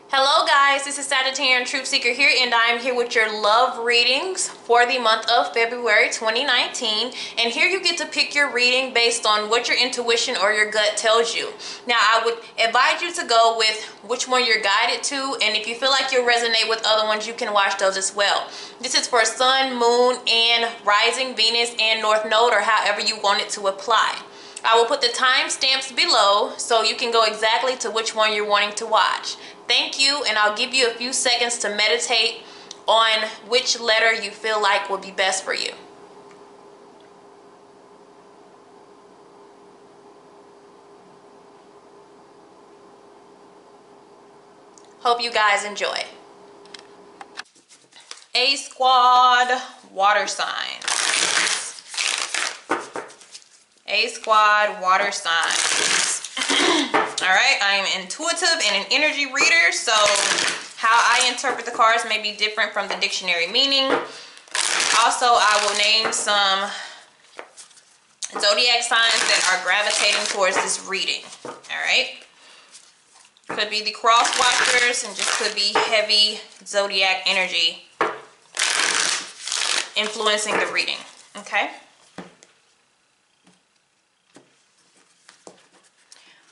Hello guys, this is Sagittarian Truth Seeker here, and I am here with your love readings for the month of February 2019. And here you get to pick your reading based on what your intuition or your gut tells you. Now I would advise you to go with which one you're guided to, and if you feel like you'll resonate with other ones, you can watch those as well. This is for Sun, Moon, and Rising, Venus, and North Node, or however you want it to apply. I will put the timestamps below so you can go exactly to which one you're wanting to watch. Thank you, and I'll give you a few seconds to meditate on which letter you feel like will be best for you. Hope you guys enjoy. A squad, water signs. A squad, water signs. All right, I am intuitive and an energy reader, so how I interpret the cards may be different from the dictionary meaning. Also, I will name some zodiac signs that are gravitating towards this reading. All right, could be the cross watchers and just could be heavy zodiac energy influencing the reading. Okay.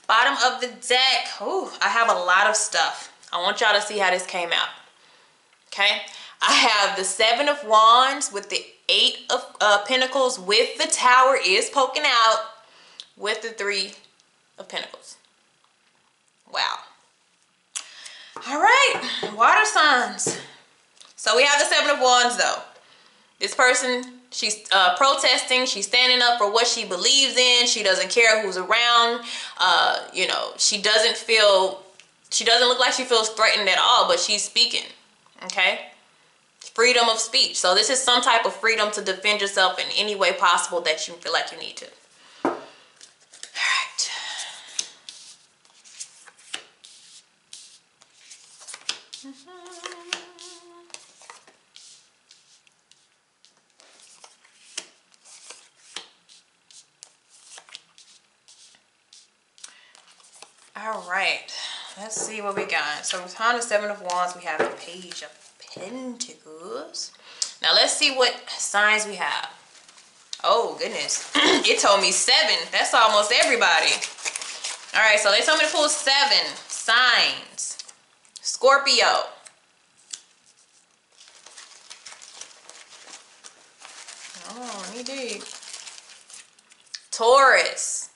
Bottom of the deck. Ooh, I have a lot of stuff. I want y'all to see how this came out. Okay. I have the 7 of Wands with the 8 of Pentacles with the Tower is poking out with the 3 of Pentacles. Wow. All right. Water signs. So we have the 7 of Wands though. This person, she's protesting. She's standing up for what she believes in. She doesn't care who's around. You know, she doesn't look like she feels threatened at all, but she's speaking. Okay? Freedom of speech. So this is some type of freedom to defend yourself in any way possible that you feel like you need to. All right. All right, let's see what we got. So behind the 7 of Wands, we have the Page of Pentacles. Now let's see what signs we have. Oh goodness, it told me 7. That's almost everybody. All right, so they told me to pull 7 signs. Scorpio. Oh, let me dig. Taurus.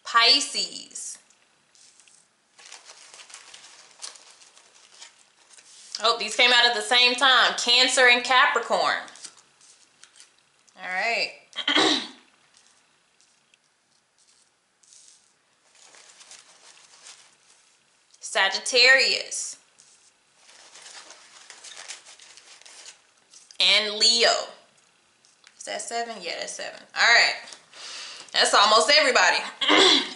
Pisces. Oh, these came out at the same time. Cancer and Capricorn. All right. Sagittarius. And Leo. Is that 7? Yeah, that's 7. All right. That's almost everybody.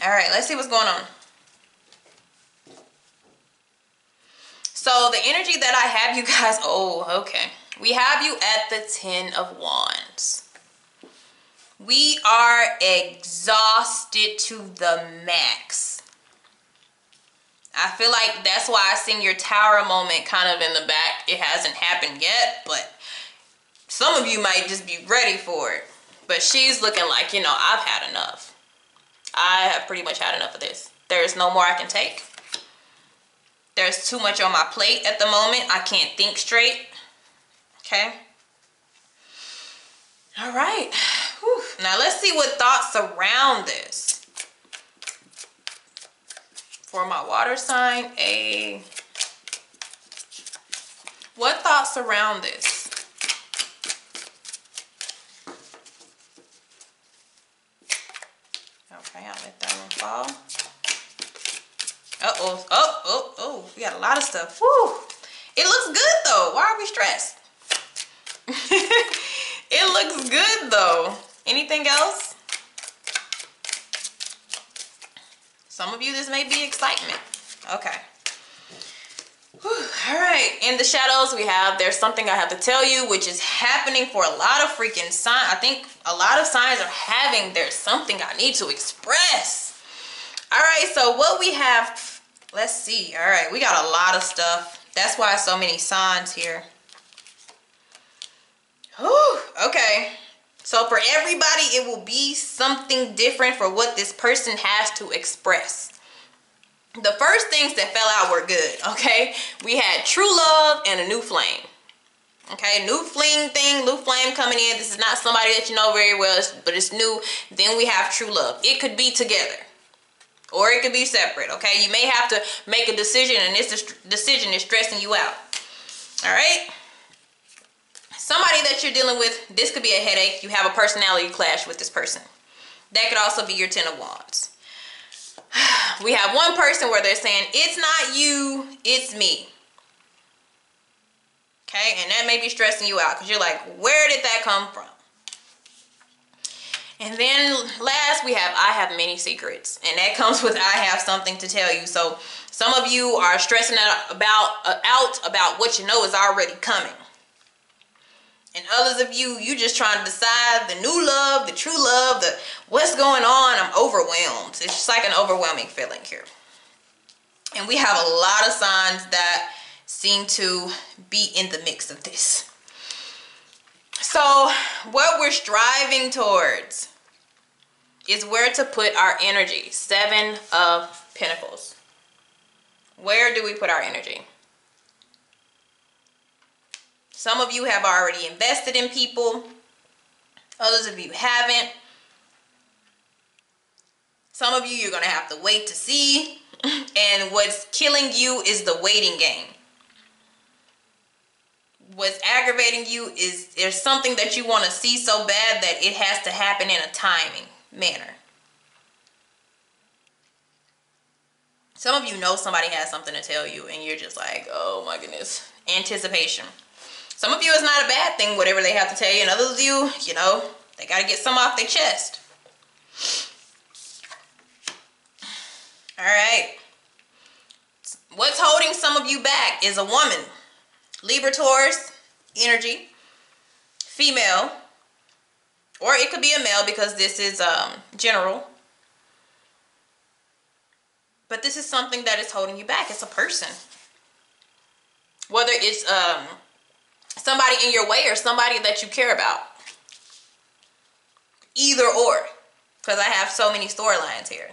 All right, let's see what's going on. So the energy that I have you guys, oh, okay. We have you at the 10 of Wands. We are exhausted to the max. I feel like that's why I seen your Tower moment kind of in the back. It hasn't happened yet, but some of you might just be ready for it. But she's looking like, you know, I've had enough. I have pretty much had enough of this. There's no more I can take. There's too much on my plate at the moment. I can't think straight. Okay. All right. Whew. Now let's see what thoughts surround this. For my water sign, what thoughts surround this? Okay, I'll let that one fall. Uh-oh. Oh, we got a lot of stuff. Woo! It looks good though. Why are we stressed? It looks good though. Anything else? Some of you, this may be excitement. Okay. Whew. All right, in the shadows we have There's Something I Have to Tell You, which is happening for a lot of freaking signs. I think a lot of signs are having There's Something I Need to Express. All right, right, so what we have, let's see. All right, we got a lot of stuff. That's why so many signs here. Whew, okay. So for everybody, it will be something different for what this person has to express. The first things that fell out were good, okay? We had true love and a new flame. Okay, new flame coming in. This is not somebody that you know very well, but it's new. Then we have true love. It could be together or it could be separate, okay? You may have to make a decision and this decision is stressing you out, all right? Somebody that you're dealing with, this could be a headache. You have a personality clash with this person. That could also be your 10 of Wands. We have one person where they're saying, it's not you, it's me. Okay, and that may be stressing you out because you're like, where did that come from? And then last we have, I have many secrets. And that comes with, I have something to tell you. So some of you are stressing out about what you know is already coming. And others of you, you just trying to decide the new love, the true love, the what's going on. I'm overwhelmed. It's just like an overwhelming feeling here. And we have a lot of signs that seem to be in the mix of this. So what we're striving towards is where to put our energy. 7 of Pentacles. Where do we put our energy? Some of you have already invested in people. Others of you haven't. Some of you, you're going to have to wait to see. And what's killing you is the waiting game. What's aggravating you is there's something that you want to see so bad that it has to happen in a timing manner. Some of you know somebody has something to tell you and you're just like, oh my goodness, anticipation. Some of you, it's not a bad thing, whatever they have to tell you. And others of you, you know, they got to get some off their chest. All right. What's holding some of you back is a woman. Libra, Taurus, energy, female, or it could be a male because this is general. But this is something that is holding you back. It's a person. Whether it's somebody in your way or somebody that you care about. Either or. Because I have so many storylines here.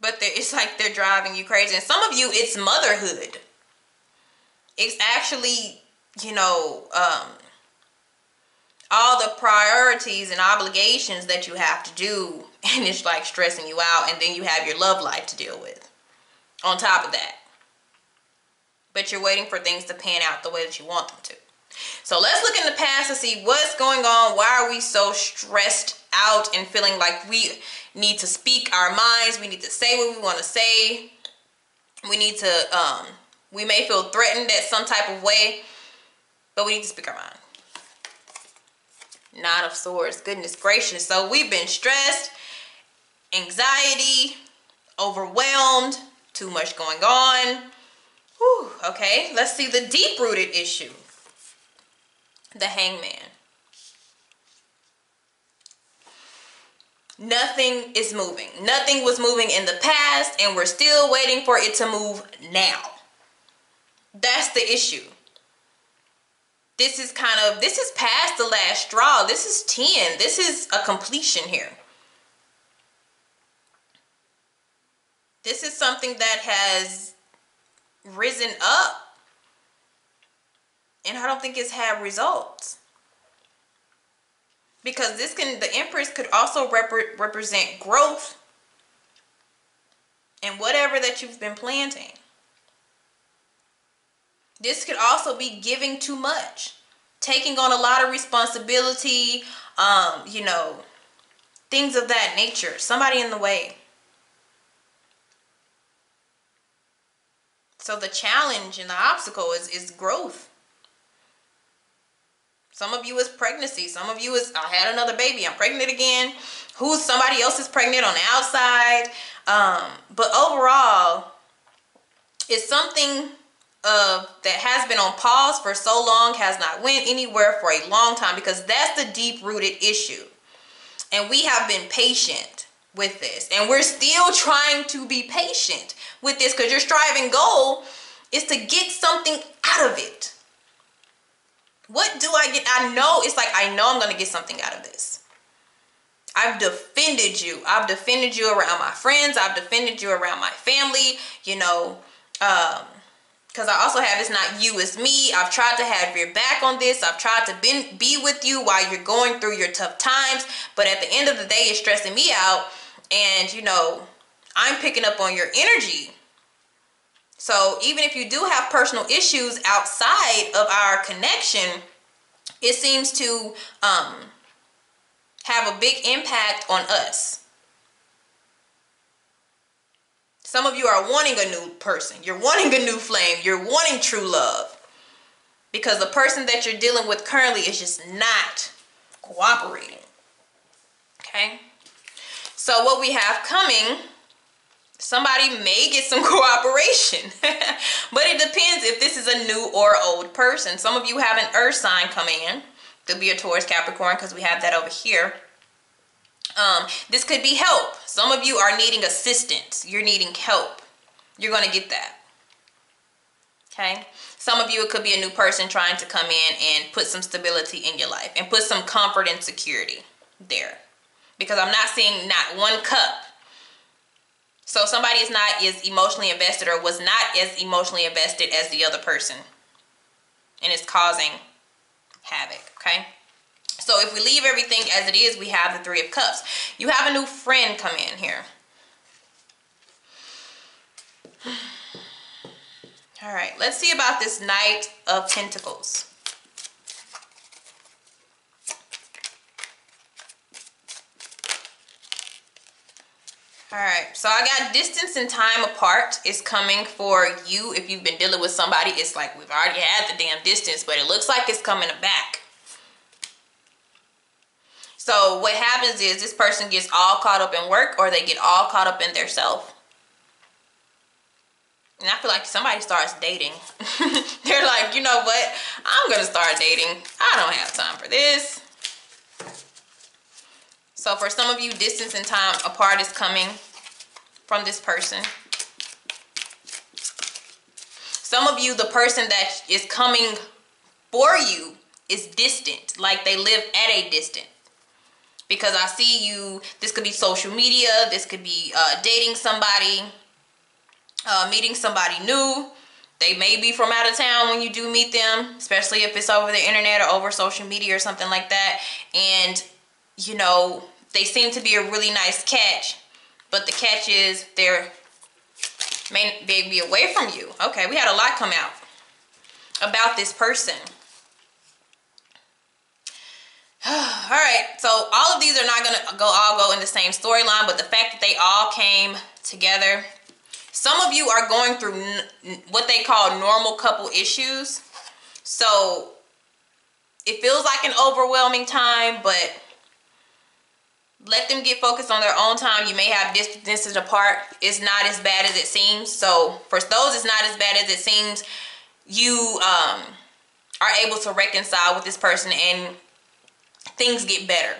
But it's like they're driving you crazy. And some of you, it's motherhood. It's actually, you know, all the priorities and obligations that you have to do. And it's like stressing you out. And then you have your love life to deal with. On top of that. But you're waiting for things to pan out the way that you want them to. So let's look in the past to see what's going on. Why are we so stressed out and feeling like we need to speak our minds? We need to say what we want to say. We need to, we may feel threatened at some type of way, but we need to speak our mind. 9 of Swords, goodness gracious. So we've been stressed, anxiety, overwhelmed, too much going on. Whew, okay, let's see the deep-rooted issue. The Hangman. Nothing is moving. Nothing was moving in the past, and we're still waiting for it to move now. That's the issue. This is past the last straw. This is 10. This is a completion here. This is something that has risen up, and I don't think it's had results, because the Empress could also represent growth and whatever that you've been planting. This could also be giving too much, taking on a lot of responsibility, you know, things of that nature. Somebody in the way. So the challenge and the obstacle is growth. Some of you is pregnancy. Some of you is, I had another baby, I'm pregnant again. Somebody else is pregnant on the outside. But overall, it's something that has been on pause for so long, has not went anywhere for a long time, because that's the deep-rooted issue. And we have been patient with this. And we're still trying to be patient with this because your striving goal is to get something out of it. What do I get? I know, it's like, I know I'm going to get something out of this. I've defended you. I've defended you around my friends. I've defended you around my family, you know, because I also have, it's not you, it's me. I've tried to have your back on this. I've tried to be with you while you're going through your tough times. But at the end of the day, it's stressing me out. And, you know, I'm picking up on your energy. So even if you do have personal issues outside of our connection, it seems to have a big impact on us. Some of you are wanting a new person. You're wanting a new flame. You're wanting true love. Because the person that you're dealing with currently is just not cooperating. Okay? So what we have coming, somebody may get some cooperation. But it depends if this is a new or old person. Some of you have an earth sign coming in. Could be a Taurus, Capricorn, because we have that over here. This could be help. Some of you are needing assistance. You're needing help. You're going to get that. Okay? Some of you, it could be a new person trying to come in and put some stability in your life and put some comfort and security there. Because I'm not seeing not one cup. So somebody is not as emotionally invested or was not as emotionally invested as the other person. And it's causing havoc, okay? So if we leave everything as it is, we have the Three of Cups. You have a new friend come in here. All right, let's see about this Knight of Pentacles. All right, so I got distance and time apart is coming for you. If you've been dealing with somebody, it's like we've already had the damn distance, but it looks like it's coming back. So what happens is this person gets all caught up in work or they get all caught up in their self. And I feel like somebody starts dating. They're like, you know what? I'm going to start dating. I don't have time for this. So for some of you, distance and time apart is coming from this person. Some of you, the person that is coming for you is distant. Like they live at a distance. Because I see you, this could be social media. This could be dating somebody. Meeting somebody new. They may be from out of town when you do meet them. Especially if it's over the internet or over social media or something like that. And you know, they seem to be a really nice catch, but the catch is they may be away from you. Okay, we had a lot come out about this person. All right, so all of these are not gonna all go in the same storyline, but the fact that they all came together. Some of you are going through what they call normal couple issues. So it feels like an overwhelming time, but let them get focused on their own time. You may have distances apart. It's not as bad as it seems. So for those, it's not as bad as it seems. You are able to reconcile with this person and things get better.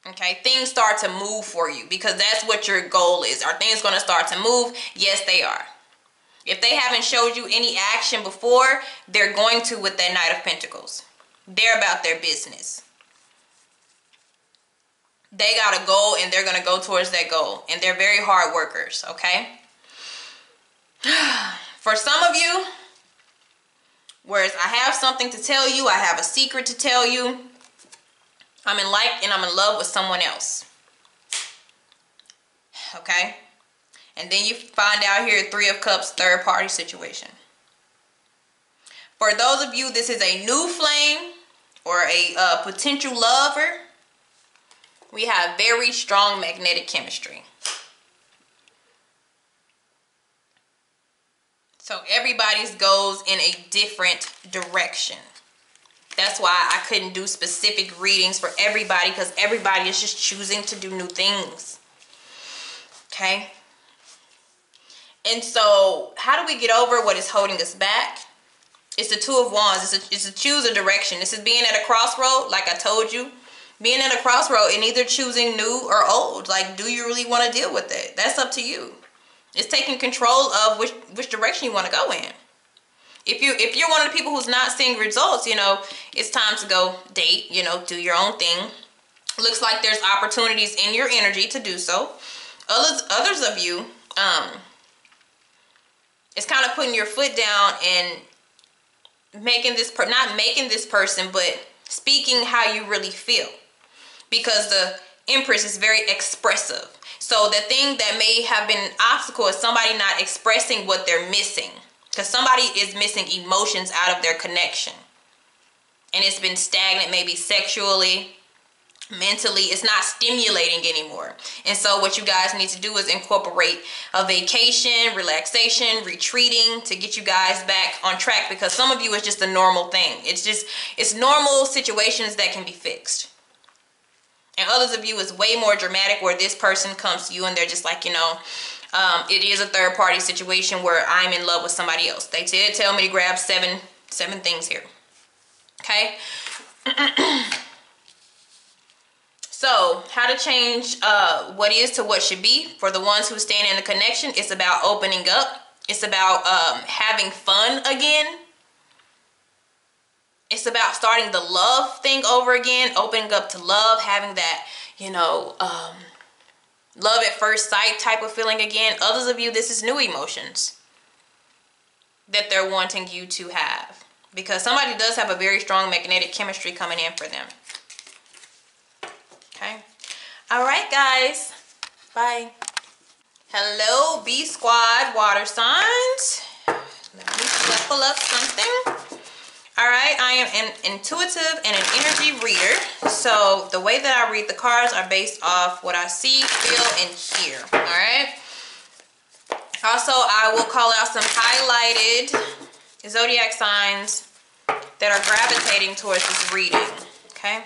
Okay, things start to move for you because that's what your goal is. Are things going to start to move? Yes, they are. If they haven't showed you any action before, they're going to with that Knight of Pentacles. They're about their business. They got a goal and they're going to go towards that goal. And they're very hard workers, okay? For some of you, whereas I have something to tell you, I have a secret to tell you, I'm in like and I'm in love with someone else. Okay? And then you find out here, Three of Cups, third party situation. For those of you, this is a new flame or a potential lover. We have very strong magnetic chemistry. So everybody's goes in a different direction. That's why I couldn't do specific readings for everybody because everybody is just choosing to do new things. Okay? And so how do we get over what is holding us back? It's the Two of Wands. It's to choose a direction. This is being at a crossroad, like I told you. being at a crossroad and either choosing new or old. Like, do you really want to deal with it? That's up to you. It's taking control of which direction you want to go in. If you're one of the people who's not seeing results, you know, it's time to go date, you know, do your own thing. Looks like there's opportunities in your energy to do so. Others of you, it's kind of putting your foot down and making this, not making this person, but speaking how you really feel. Because the Empress is very expressive. So the thing that may have been an obstacle is somebody not expressing what they're missing. Because somebody is missing emotions out of their connection. And it's been stagnant, maybe sexually, mentally. It's not stimulating anymore. And so what you guys need to do is incorporate a vacation, relaxation, retreating to get you guys back on track. Because some of you, it's just a normal thing. It's normal situations that can be fixed. And others of you is way more dramatic, where this person comes to you and they're just like, you know, it is a third party situation where I'm in love with somebody else. They did tell me to grab seven things here. Okay. So how to change what is to what should be. For the ones who stand in the connection, it's about opening up. It's about having fun again. It's about starting the love thing over again, opening up to love, having that, you know, love at first sight type of feeling again. Others of you, this is new emotions that they're wanting you to have. Because somebody does have a very strong magnetic chemistry coming in for them. Okay. All right, guys. Bye. Hello, B Squad water signs. Let me shuffle up something. All right, I am an intuitive and an energy reader. So the way that I read the cards are based off what I see, feel, and hear. All right. Also, I will call out some highlighted zodiac signs that are gravitating towards this reading. Okay.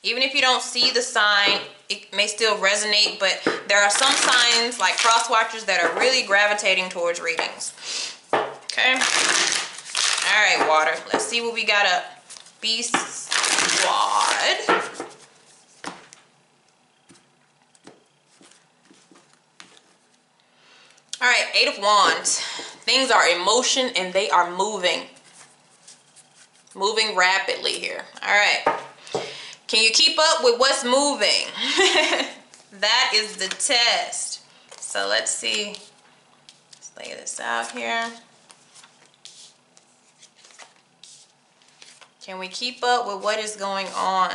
Even if you don't see the sign, it may still resonate, but there are some signs like cross watchers that are really gravitating towards readings. Okay. All right, water. Let's see what we got up. B Squad. All right, 8 of Wands. Things are in motion and they are moving. Moving rapidly here. All right. Can you keep up with what's moving? That is the test. So let's see. Let's lay this out here. Can we keep up with what is going on?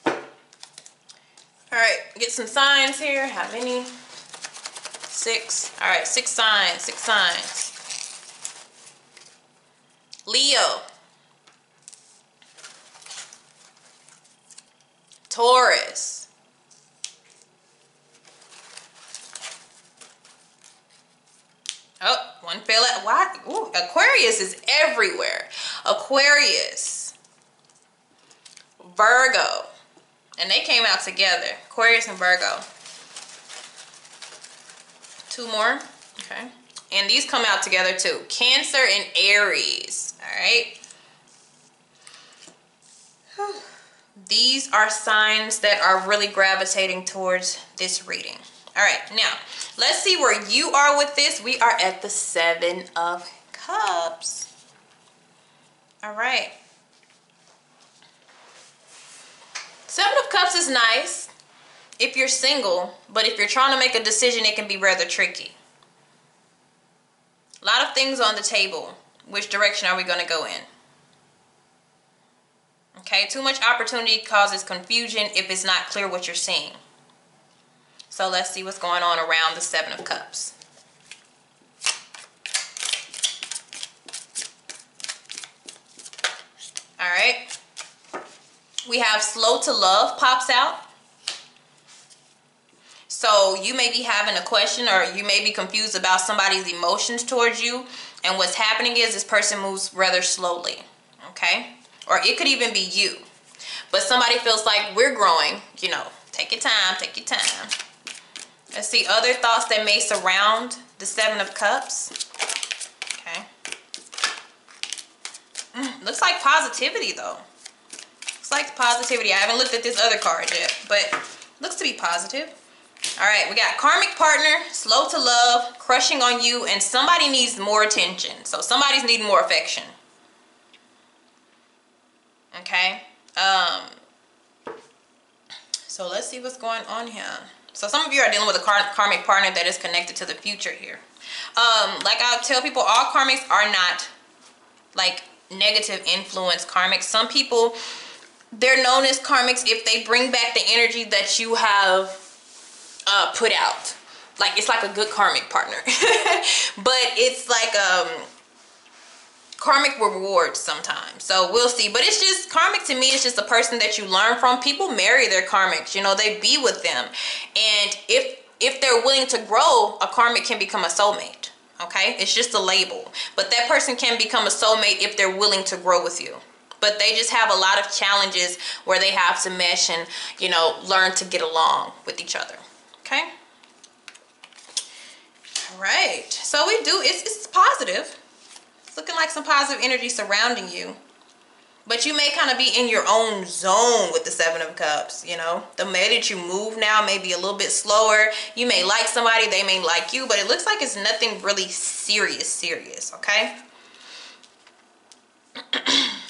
All right, get some signs here. How many? 6. All right, 6 signs. 6 signs. Leo. Taurus. Oh, one fell out. Why? Ooh, Aquarius is everywhere. Aquarius. Virgo. And they came out together. Aquarius and Virgo. 2 more. Okay. And these come out together too. Cancer and Aries. All right. Whew. These are signs that are really gravitating towards this reading. All right, now let's see where you are with this. We are at the 7 of Cups. All right. 7 of Cups is nice if you're single, but if you're trying to make a decision, it can be rather tricky. A lot of things on the table. Which direction are we going to go in? Okay, too much opportunity causes confusion if it's not clear what you're seeing. So let's see what's going on around the 7 of Cups. All right. We have slow to love pops out. So you may be having a question, or you may be confused about somebody's emotions towards you. And what's happening is this person moves rather slowly. Okay. Or it could even be you. But somebody feels like we're growing. You know, take your time, take your time. Let's see other thoughts that may surround the 7 of Cups. Okay. Looks like positivity though. Looks like positivity. I haven't looked at this other card yet, but looks to be positive. All right, we got karmic partner, slow to love, crushing on you, and somebody needs more attention. So somebody's needing more affection. Okay. So let's see what's going on here. So some of you are dealing with a karmic partner that is connected to the future here. Like I tell people, all karmics are not like negative influence karmics. Some people, they're known as karmics if they bring back the energy that you have put out. Like it's like a good karmic partner. But it's like karmic rewards sometimes. So we'll see. But it's just karmic to me. It's just a person that you learn from. People marry their karmics. You know, they be with them. And if they're willing to grow, a karmic can become a soulmate. Okay? It's just a label. But that person can become a soulmate if they're willing to grow with you. But they just have a lot of challenges where they have to mesh and, you know, learn to get along with each other. Okay? All right. So we do, it's positive. It's looking like some positive energy surrounding you. But you may kind of be in your own zone with the Seven of Cups, you know. The way that you move now may be a little bit slower. You may like somebody, they may like you, but it looks like it's nothing really serious, okay?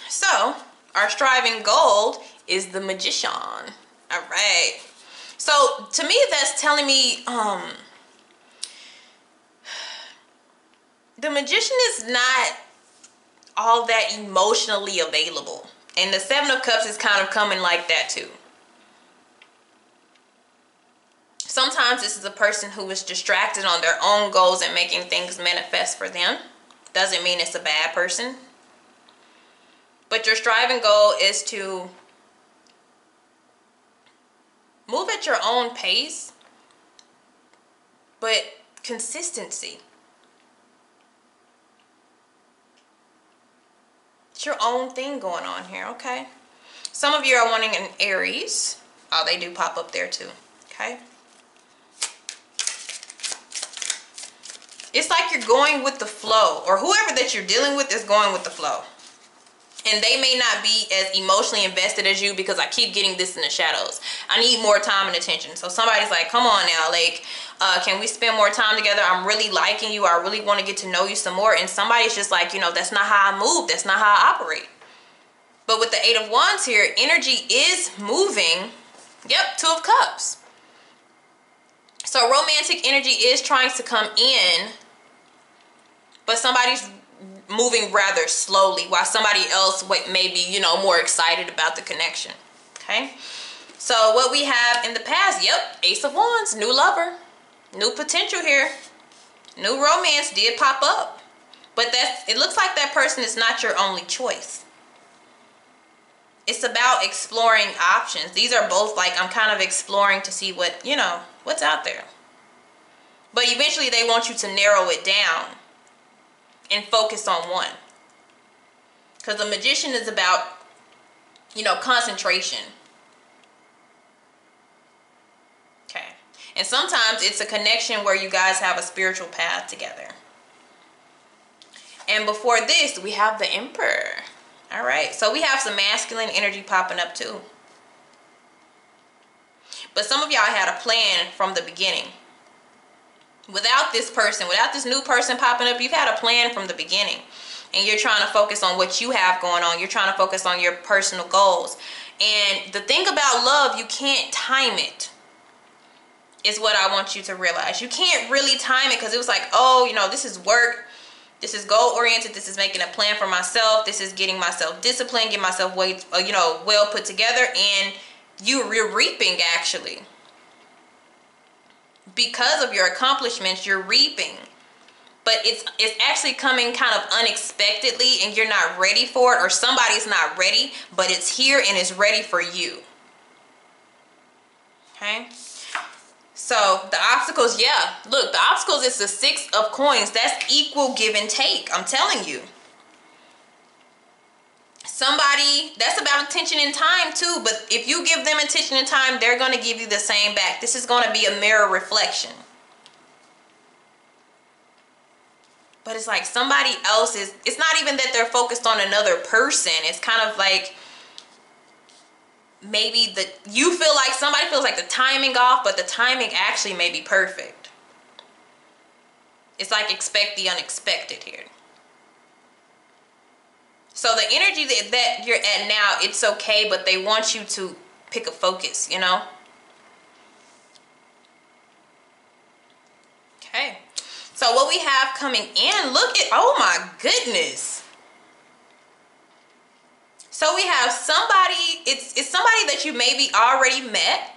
So, our striving gold is the Magician. All right. So, to me, that's telling me, the Magician is not all that emotionally available. And the Seven of Cups is kind of coming like that too. Sometimes this is a person who is distracted on their own goals and making things manifest for them. Doesn't mean it's a bad person. But your striving goal is to move at your own pace, but consistency. It's your own thing going on here, okay? Some of you are wanting an Aries. Oh, they do pop up there too, okay? It's like you're going with the flow, or whoever that you're dealing with is going with the flow. And they may not be as emotionally invested as you because I keep getting this in the shadows. I need more time and attention. So somebody's like, come on now, like, can we spend more time together? I'm really liking you. I really want to get to know you some more. And somebody's just like, you know, that's not how I move. That's not how I operate. But with the Eight of Wands here, energy is moving. Yep, Two of Cups. So romantic energy is trying to come in, but somebody's moving rather slowly while somebody else may be, you know, more excited about the connection. Okay, so what we have in the past, yep, Ace of Wands, new lover, new potential here, new romance did pop up, but it looks like that person is not your only choice. It's about exploring options. These are both like, I'm kind of exploring to see what, you know, what's out there. But eventually they want you to narrow it down and focus on one. Because the Magician is about, you know, concentration. Okay. And sometimes it's a connection where you guys have a spiritual path together. And before this, we have the Emperor. All right. So we have some masculine energy popping up too. But some of y'all had a plan from the beginning. Without this person, without this new person popping up, you've had a plan from the beginning. And you're trying to focus on what you have going on. You're trying to focus on your personal goals. And the thing about love, you can't time it, is what I want you to realize. You can't really time it because it was like, oh, you know, this is work. This is goal-oriented. This is making a plan for myself. This is getting myself disciplined, getting myself well put together. And you're reaping, actually. Because of your accomplishments, you're reaping. But it's actually coming kind of unexpectedly and you're not ready for it, or somebody's not ready, but it's here and it's ready for you. Okay? So the obstacles, yeah. Look, the obstacles is the Six of Coins. That's equal give and take. I'm telling you. Somebody, that's about attention and time too, but if you give them attention and time, they're going to give you the same back. This is going to be a mirror reflection. But it's like somebody else is, it's not even that they're focused on another person. It's kind of like maybe you feel like somebody feels like the timing off, but the timing actually may be perfect. It's like expect the unexpected here. So the energy that you're at now, it's okay, but they want you to pick a focus, you know? Okay. So what we have coming in, look at, oh my goodness. So we have somebody, it's somebody that you maybe already met.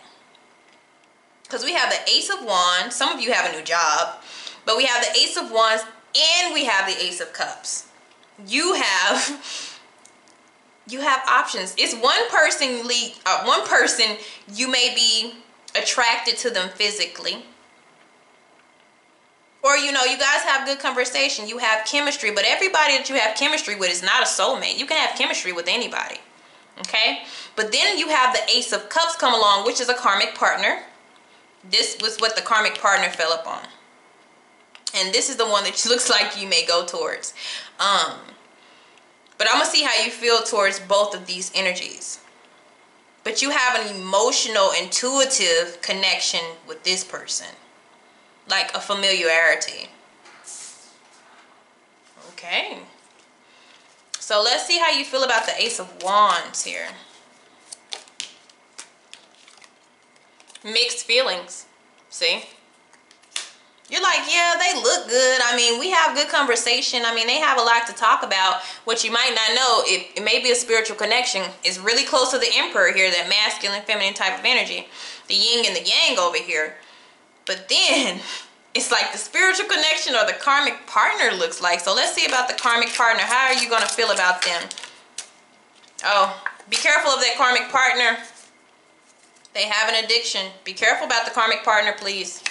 Because we have the Ace of Wands. Some of you have a new job. But we have the Ace of Wands and we have the Ace of Cups. You have options. It's one person you may be attracted to them physically. Or, you know, you guys have good conversation. You have chemistry. But everybody that you have chemistry with is not a soulmate. You can have chemistry with anybody. Okay? But then you have the Ace of Cups come along, which is a karmic partner. This was what the karmic partner fell upon. And this is the one that looks like you may go towards. But I'm going to see how you feel towards both of these energies. But you have an emotional, intuitive connection with this person. Like a familiarity. Okay. So let's see how you feel about the Ace of Wands here. Mixed feelings. See? You're like, yeah, they look good. I mean, we have good conversation. I mean, they have a lot to talk about. What you might not know, it may be a spiritual connection. It's really close to the Emperor here, that masculine, feminine type of energy. The yin and the yang over here. But then, it's like the spiritual connection or the karmic partner looks like. So let's see about the karmic partner. How are you going to feel about them? Oh, be careful of that karmic partner. They have an addiction. Be careful about the karmic partner, please.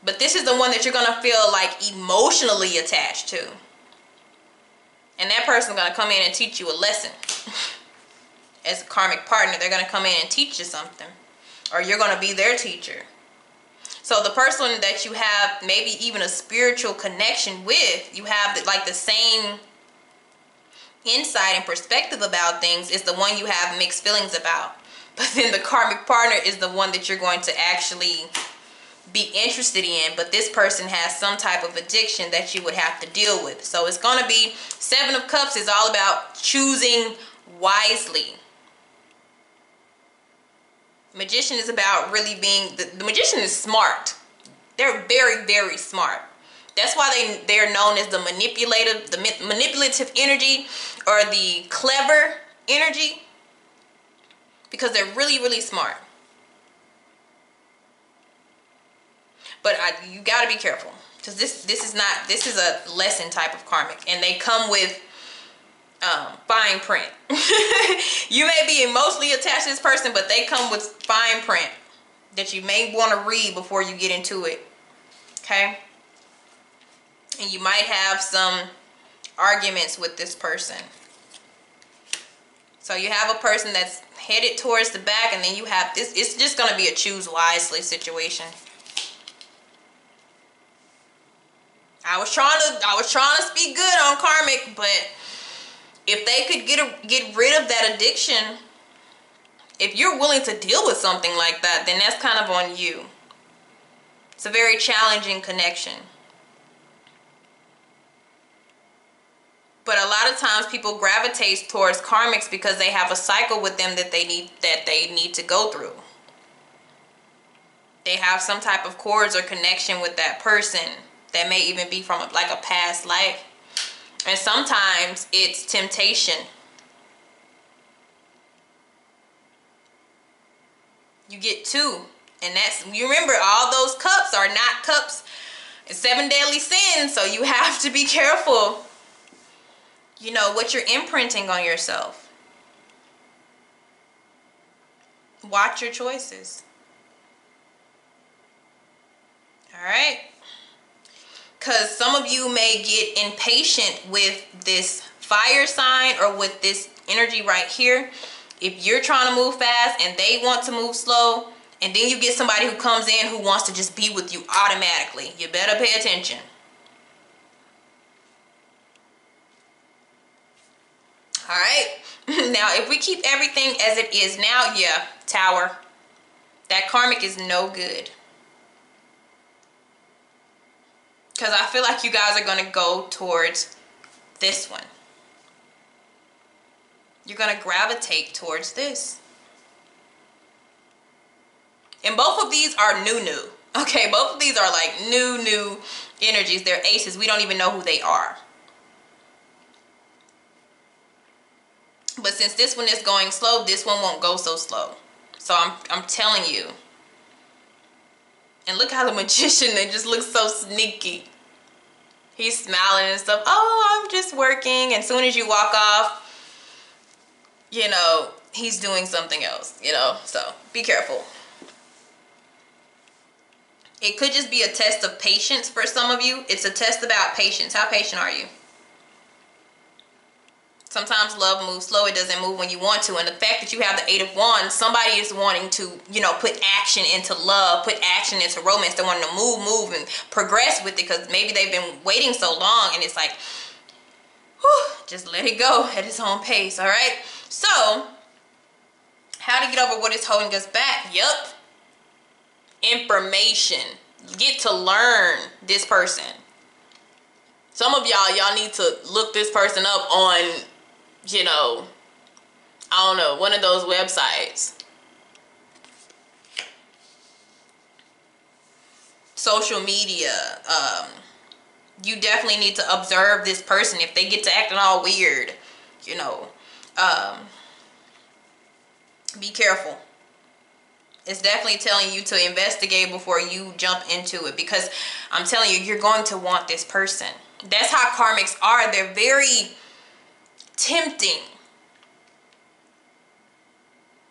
But this is the one that you're going to feel like emotionally attached to. And that person's going to come in and teach you a lesson. As a karmic partner, they're going to come in and teach you something. Or you're going to be their teacher. So the person that you have maybe even a spiritual connection with, you have like the same insight and perspective about things, is the one you have mixed feelings about. But then the karmic partner is the one that you're going to actually be interested in, but this person has some type of addiction that you would have to deal with. So it's going to be Seven of Cups is all about choosing wisely. Magician is about really being, the magician is smart. They're very, very smart. That's why they're known as the manipulative energy, or the clever energy, because they're really, really smart. But you got to be careful, because this is a lesson type of karmic, and they come with fine print. You may be emotionally attached to this person, but they come with fine print that you may want to read before you get into it. Okay? And you might have some arguments with this person. So you have a person that's headed towards the back, and then you have this. It's just going to be a choose wisely situation. I was trying to speak good on karmic, but if they could get rid of that addiction, if you're willing to deal with something like that, then that's kind of on you. It's a very challenging connection. But a lot of times people gravitate towards karmics because they have a cycle with them that they need to go through. They have some type of cords or connection with that person that may even be from like a past life. And sometimes it's temptation. You get two. And you remember, all those cups are not cups. It's 7 deadly sins. So you have to be careful, you know, what you're imprinting on yourself. Watch your choices. All right. Because some of you may get impatient with this fire sign or with this energy right here. If you're trying to move fast and they want to move slow, and then you get somebody who comes in who wants to just be with you automatically, you better pay attention. All right. Now, if we keep everything as it is now, yeah, Tower. That karmic is no good. Because I feel like you guys are going to go towards this one. You're going to gravitate towards this. And both of these are new. Okay, both of these are like new energies. They're aces. We don't even know who they are. But since this one is going slow, this one won't go so slow. So I'm telling you. And look how the magician, they just looks so sneaky. He's smiling and stuff. Oh, I'm just working. And as soon as you walk off, you know, he's doing something else, you know. So be careful. It could just be a test of patience for some of you. It's a test about patience. How patient are you? Sometimes love moves slow. It doesn't move when you want to. And the fact that you have the 8 of Wands, somebody is wanting to, you know, put action into love, put action into romance. They want to move and progress with it because maybe they've been waiting so long and it's like, whew, just let it go at its own pace, all right? So, how to get over what is holding us back? Yup. Information. Get to learn this person. Some of y'all need to look this person up on, you know, I don't know, one of those websites. Social media. You definitely need to observe this person. If they get to acting all weird, you know, be careful. It's definitely telling you to investigate before you jump into it, because I'm telling you, you're going to want this person. That's how karmics are. They're very tempting.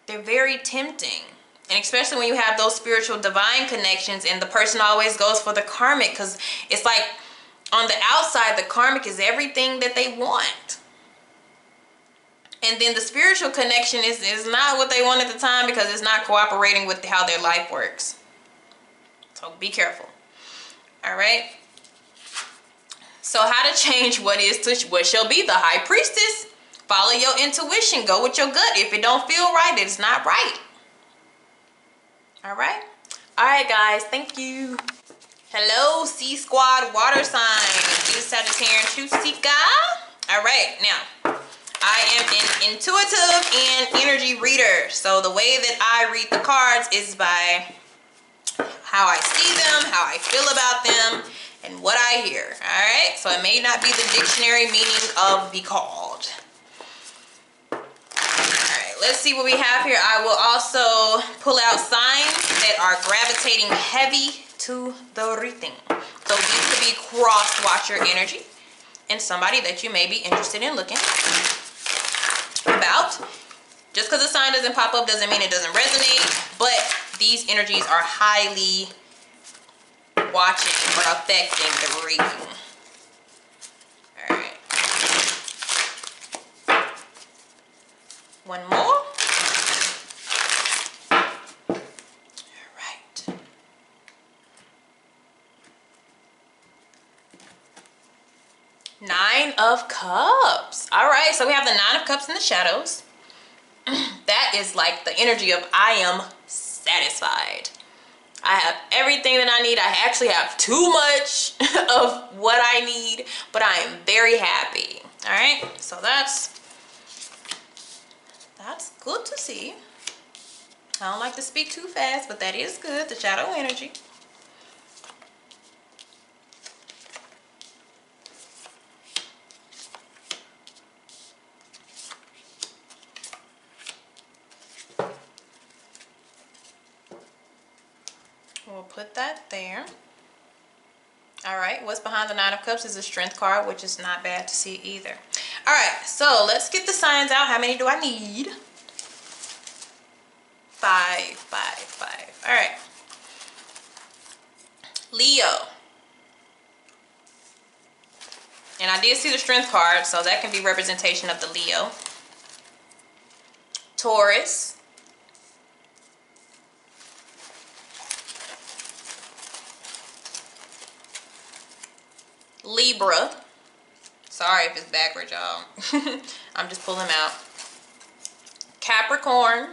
They're very tempting. And especially when you have those spiritual divine connections and the person always goes for the karmic, because it's like on the outside, the karmic is everything that they want. And then the spiritual connection is not what they want at the time because it's not cooperating with how their life works. So be careful. All right. So how to change what is to what shall be? The High Priestess. Follow your intuition. Go with your gut. If it don't feel right, it's not right. All right. All right, guys. Thank you. Hello, C Squad water signs. This is Sagittarian Truth Seeker. All right. Now, I am an intuitive and energy reader. So the way that I read the cards is by how I see them, how I feel about them, and what I hear. All right. So it may not be the dictionary meaning of the card. All right. Let's see what we have here. I will also pull out signs that are gravitating heavy to the reading. So these could be cross watcher energy and somebody that you may be interested in looking about. Just because a sign doesn't pop up doesn't mean it doesn't resonate, but these energies are highly watching or affecting the reading. All right. One more. All right. Nine of Cups. All right, so we have the Nine of Cups in the shadows. That is like the energy of I am satisfied. I have everything that I need. I actually have too much of what I need, but I am very happy. All right, so that's good to see. I don't like to speak too fast, but that is good. The shadow energy. We'll put that there. All right, what's behind the Nine of Cups is a Strength card, which is not bad to see either. All right, so let's get the signs out. How many do I need? 5, 5, 5. All right. Leo. And I did see the Strength card, so that can be representation of the Leo. Taurus. Libra. Sorry if it's backward, y'all. I'm just pulling them out. Capricorn.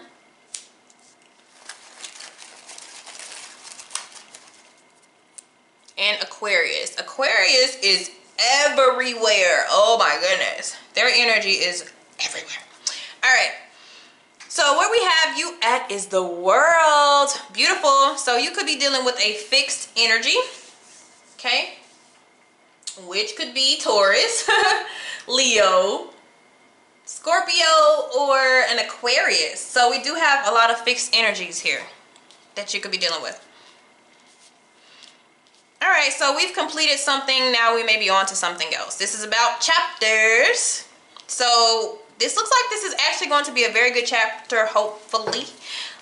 And Aquarius. Aquarius is everywhere. Oh my goodness. Their energy is everywhere. All right. So where we have you at is the World. Beautiful. So you could be dealing with a fixed energy. Okay. Which could be Taurus, Leo, Scorpio, or an Aquarius. So we do have a lot of fixed energies here that you could be dealing with. All right, so we've completed something. Now we may be on to something else. This is about chapters. So this looks like this is actually going to be a very good chapter, hopefully.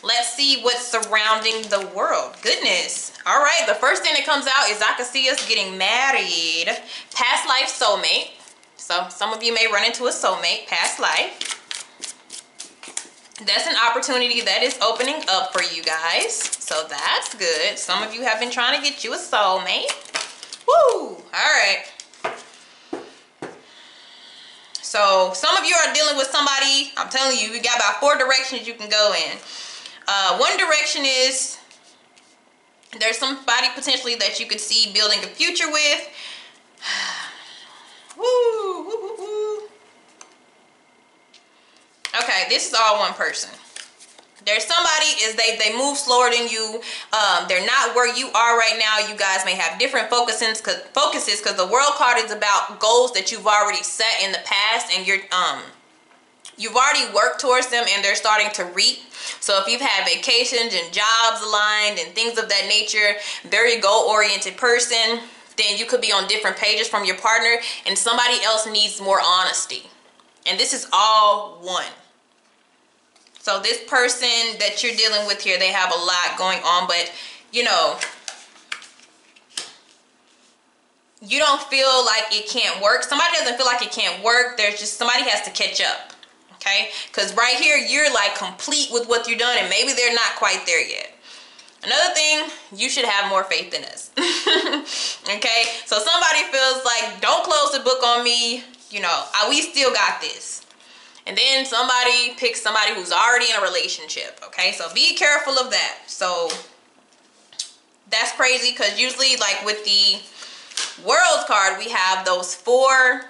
Let's see what's surrounding the world. Goodness. All right, the first thing that comes out is I can see us getting married. Past life soulmate. So some of you may run into a soulmate, past life. That's an opportunity that is opening up for you guys. So that's good. Some of you have been trying to get you a soulmate. Woo! All right. So some of you are dealing with somebody. I'm telling you, we got about 4 directions you can go in. One direction is there's somebody potentially that you could see building a future with. Woo, woo, woo, woo. Okay, this is all one person. There's somebody, is they move slower than you. They're not where you are right now. You guys may have different focuses because the World card is about goals that you've already set in the past, and you've already worked towards them and they're starting to reap. So if you've had vacations and jobs aligned and things of that nature, very goal-oriented person, then you could be on different pages from your partner and somebody else needs more honesty. And this is all one. So this person that you're dealing with here, they have a lot going on, but you know, you don't feel like it can't work. Somebody doesn't feel like it can't work. There's just somebody has to catch up. Okay, because right here you're like complete with what you're doing and maybe they're not quite there yet. Another thing, you should have more faith in us. Okay, so somebody feels like, don't close the book on me, you know, we still got this. And then somebody picks somebody who's already in a relationship. Okay, so be careful of that. So that's crazy because usually like with the World card, we have those 4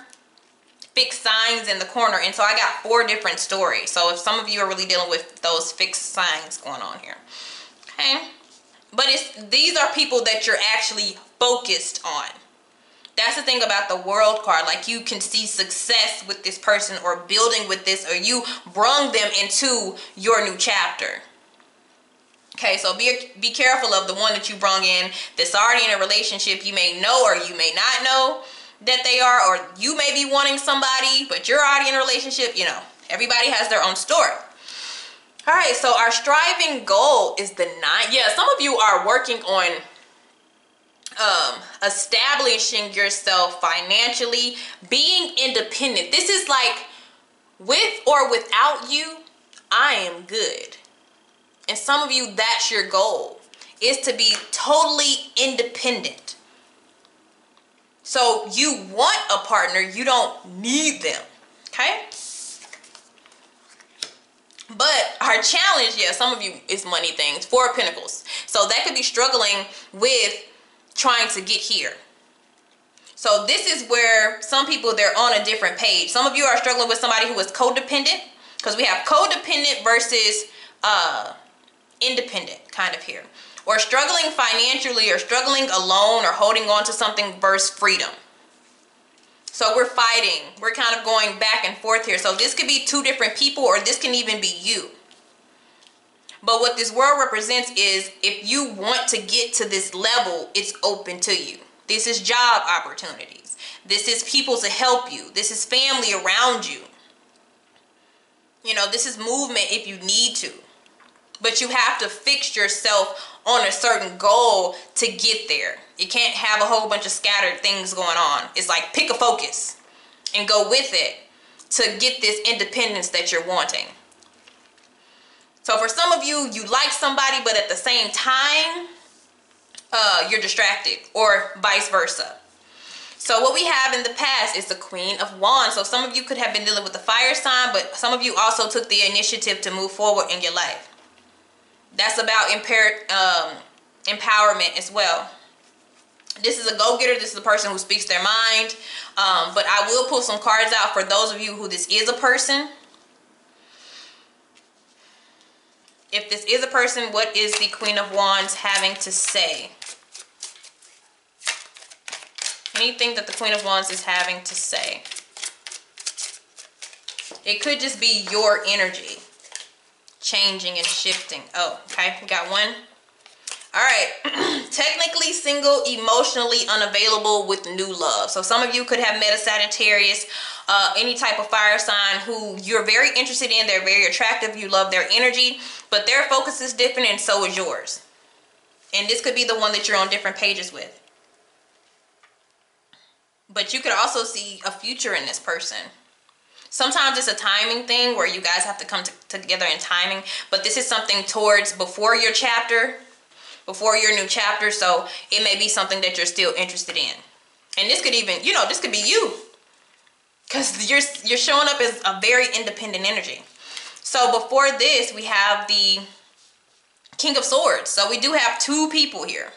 fixed signs in the corner, and so I got 4 different stories. So if some of you are really dealing with those fixed signs going on here, okay, but these are people that you're actually focused on. That's the thing about the World card, like you can see success with this person or building with this, or you brung them into your new chapter. Okay, so be careful of the one that you brung in that's already in a relationship. You may know or you may not know that they are, or you may be wanting somebody, but you're already in a relationship. You know, everybody has their own story. All right, so our striving goal is the 9. Yeah, some of you are working on establishing yourself financially, being independent. This is like, with or without you, I am good. And some of you, that's your goal, is to be totally independent. So you want a partner, you don't need them, okay? But our challenge, yeah, some of you, is money things. 4 of Pentacles. So that could be struggling with trying to get here. So this is where some people, they're on a different page. Some of you are struggling with somebody who is codependent, because we have codependent versus independent kind of here. Or struggling financially, or struggling alone, or holding on to something versus freedom. So we're fighting. We're kind of going back and forth here. So this could be 2 different people, or this can even be you. But what this world represents is, if you want to get to this level, it's open to you. This is job opportunities. This is people to help you. This is family around you. You know, this is movement if you need to. But you have to fix yourself on a certain goal to get there. You can't have a whole bunch of scattered things going on. It's like, pick a focus and go with it to get this independence that you're wanting. So for some of you, you like somebody, but at the same time, you're distracted, or vice versa. So what we have in the past is the Queen of Wands. So some of you could have been dealing with the fire sign, but some of you also took the initiative to move forward in your life. That's about empowerment as well. This is a go-getter. This is a person who speaks their mind. But I will pull some cards out for those of you who this is a person. If this is a person, what is the Queen of Wands having to say? Anything that the Queen of Wands is having to say. It could just be your energy changing and shifting. Oh, okay. We got one. All right. Technically single, emotionally unavailable with new love. So some of you could have met a Sagittarius, any type of fire sign who you're very interested in. They're very attractive. You love their energy, but their focus is different and so is yours. And this could be the one that you're on different pages with. But you could also see a future in this person. Sometimes it's a timing thing where you guys have to come together in timing. But this is something towards before your chapter, before your new chapter. So it may be something that you're still interested in. And this could even, you know, this could be you. Because you're showing up as a very independent energy. So before this, we have the King of Swords. So we do have two people here.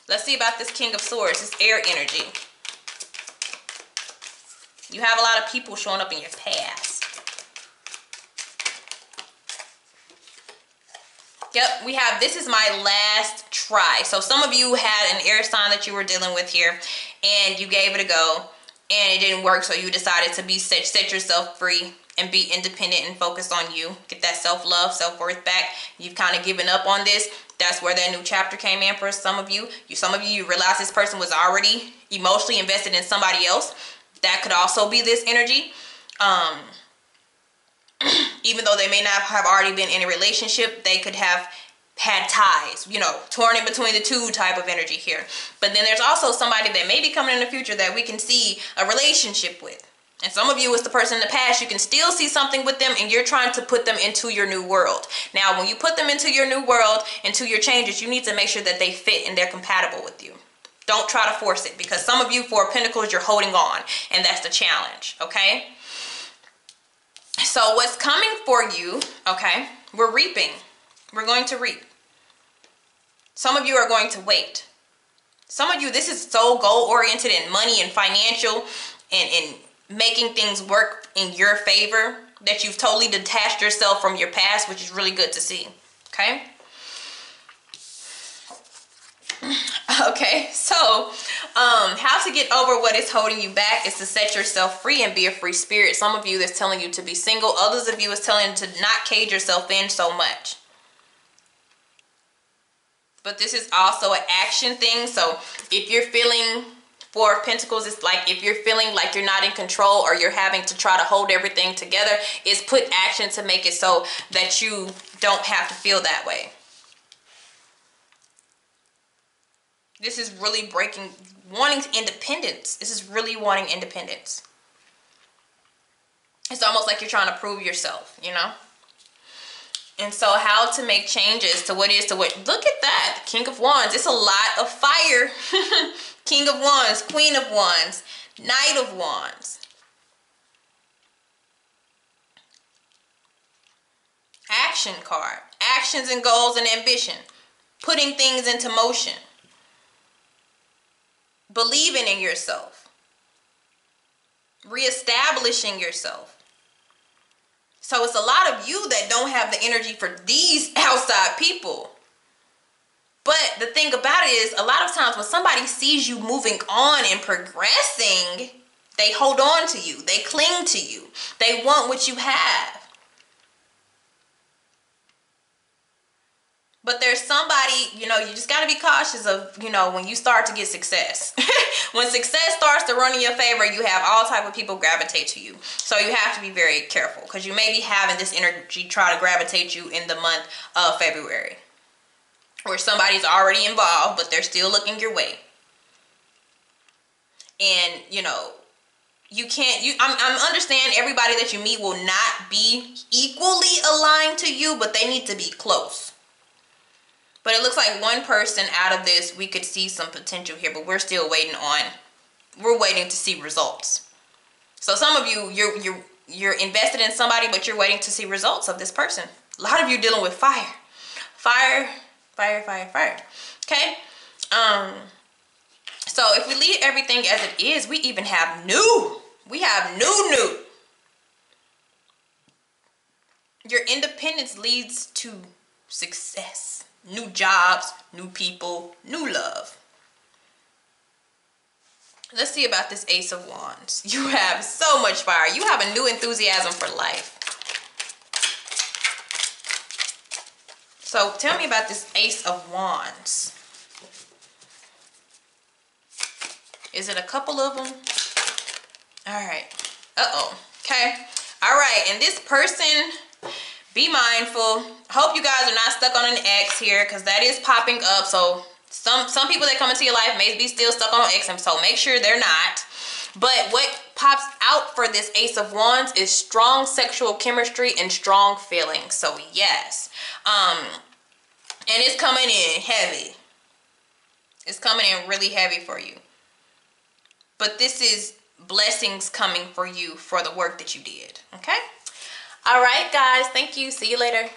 Let's see about this King of Swords, this air energy. You have a lot of people showing up in your past. Yep, we have, this is my last try. So some of you had an air sign that you were dealing with here, and you gave it a go, and it didn't work, so you decided to be set yourself free and be independent and focus on you. Get that self-love, self-worth back. You've kind of given up on this. That's where that new chapter came in for some of you. Some of you realized this person was already emotionally invested in somebody else. That could also be this energy. Even though they may not have already been in a relationship, they could have had ties, you know, torn in between the two type of energy here. But then there's also somebody that may be coming in the future that we can see a relationship with. And some of you, it's the person in the past, you can still see something with them and you're trying to put them into your new world. Now, when you put them into your new world, into your changes, you need to make sure that they fit and they're compatible with you. Don't try to force it, because some of you, Four of Pentacles, you're holding on, and that's the challenge, okay? So what's coming for you, okay, we're reaping. We're going to reap. Some of you are going to wait. Some of you, this is so goal-oriented and money and financial and making things work in your favor that you've totally detached yourself from your past, which is really good to see, okay? Okay, so how to get over what is holding you back is to set yourself free and be a free spirit. Some of you is telling you to be single. Others of you is telling you to not cage yourself in so much. But this is also an action thing. So if you're feeling Four of Pentacles, it's like if you're feeling like you're not in control or you're having to try to hold everything together, is put action to make it so that you don't have to feel that way. This is really wanting independence. This is really wanting independence. It's almost like you're trying to prove yourself, you know? And so how to make changes to what is to what. Look at that. King of Wands. It's a lot of fire. King of Wands, Queen of Wands, Knight of Wands. Action card. Actions and goals and ambition. Putting things into motion. Believing in yourself. Reestablishing yourself. So it's a lot of you that don't have the energy for these outside people. But the thing about it is, a lot of times when somebody sees you moving on and progressing, they hold on to you. They cling to you. They want what you have. But there's somebody, you know, you just got to be cautious of, you know, when you start to get success. When success starts to run in your favor, you have all type of people gravitate to you. So you have to be very careful, because you may be having this energy try to gravitate you in the month of February, where somebody's already involved, but they're still looking your way. And, you know, you can't, I understand everybody that you meet will not be equally aligned to you, but they need to be close. But it looks like one person out of this, we could see some potential here, but we're still waiting to see results. So some of you, you're invested in somebody, but you're waiting to see results of this person. A lot of you dealing with fire. Fire, fire, fire, fire. Okay? So if we leave everything as it is, we even have new. We have new. Your independence leads to success. New jobs, new people, new love. Let's see about this Ace of Wands. You have so much fire. You have a new enthusiasm for life. So tell me about this Ace of Wands. Is it a couple of them? All right. Uh-oh. Okay. All right. And this person, be mindful. Hope you guys are not stuck on an ex here, because that is popping up. So some people that come into your life may be still stuck on an ex, and so make sure they're not. But what pops out for this Ace of Wands is strong sexual chemistry and strong feelings. So yes. And it's coming in heavy. It's coming in really heavy for you. But this is blessings coming for you for the work that you did. Okay? All right, guys. Thank you. See you later.